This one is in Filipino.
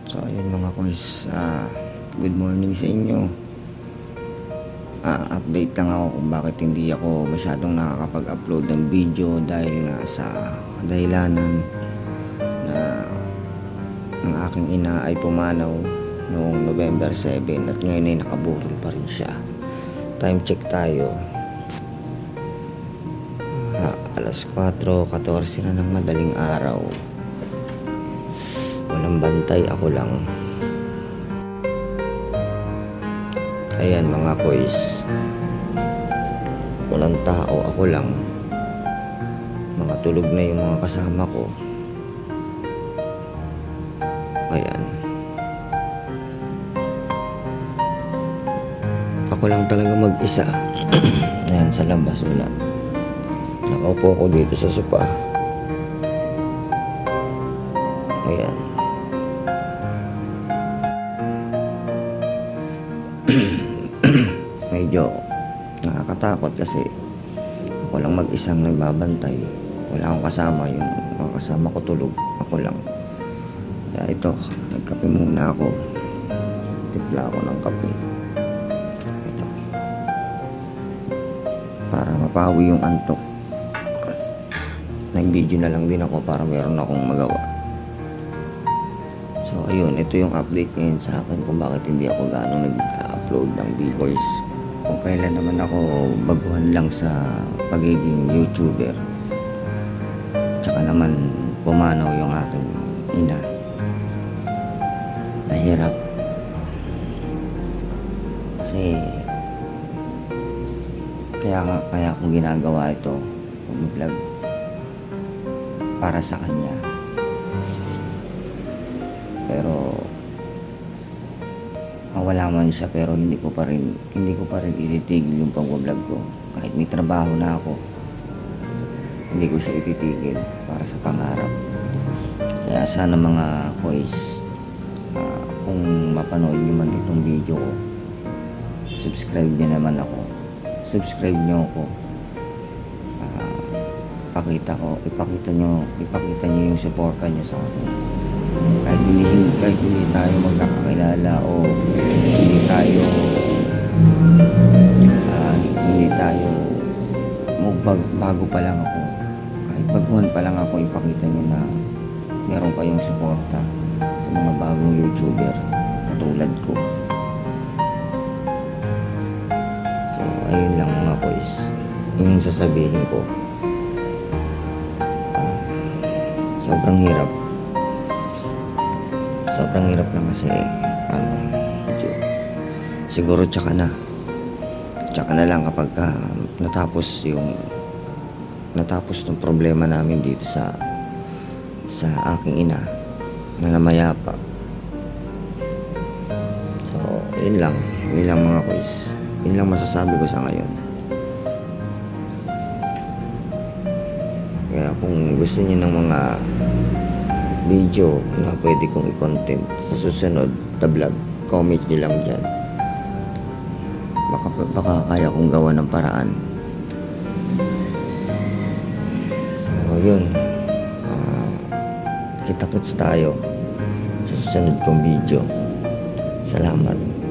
So ayun mga kuys, good morning sa inyo. Update lang ako kung bakit hindi ako masyadong nakakapag-upload ng video dahil nga sa dahilanan na ang aking ina ay pumanaw noong November 7 at ngayon ay nakaburol pa rin siya. Time check tayo. Alas 4:14 na ng madaling araw. Walang bantay, ako lang. Ayan mga koys, walang tao, ako lang. Mga tulog na yung mga kasama ko. Ayan, ako lang talaga mag-isa. Ayan, sa labas wala. Nakaupo ako dito sa sopa. Ayan. Medyo nakakatakot kasi ako lang mag-isang nagbabantay. Wala akong kasama, yung mga kasama ko tulog, ako lang. Kaya ito, nagkape muna ako. Timpla ako ng kape. Ito, para mapawi yung antok. Nag-video na lang din ako para meron akong magawa. So ayun, ito yung update ngayon sa akin kung bakit hindi ako gano'ng nag-upload ng videos. Kung kailan naman ako baguhan lang sa pagiging YouTuber. Tsaka naman pumanaw yung aking ina. Nahirap. Kasi kaya akong ginagawa ito, mag-vlog para sa kanya. Pero mawala man siya, pero hindi ko pa rin ititigil yung pag-vlog ko. Kahit may trabaho na ako, hindi ko siya ititigil para sa pangarap. Kaya sana mga boys, kung mapanood niyo man itong video ko, subscribe niyo naman ako. Subscribe niyo ako. Ipakita niyo yung suporta niyo sa akin. Kahit hindi tayo magkakakilala o hindi tayo bago pa lang ako, kahit baguhan pa lang ako, ipakita niyo na meron kayong suporta sa mga bagong YouTuber katulad ko. So ayun lang mga boys, yung sasabihin ko. Sobrang hirap lang kasi siguro tsaka na lang kapag natapos tong problema namin dito sa aking ina na namayapa. So yun lang mga boys, yun lang masasabi ko sa ngayon. Kaya kung gusto niyo ng mga video na pwede kong i-content sa susunod na vlog, comment nyo lang dyan. Baka kaya kong gawa ng paraan. So yun, kita-kits tayo sa susunod kong video. Salamat.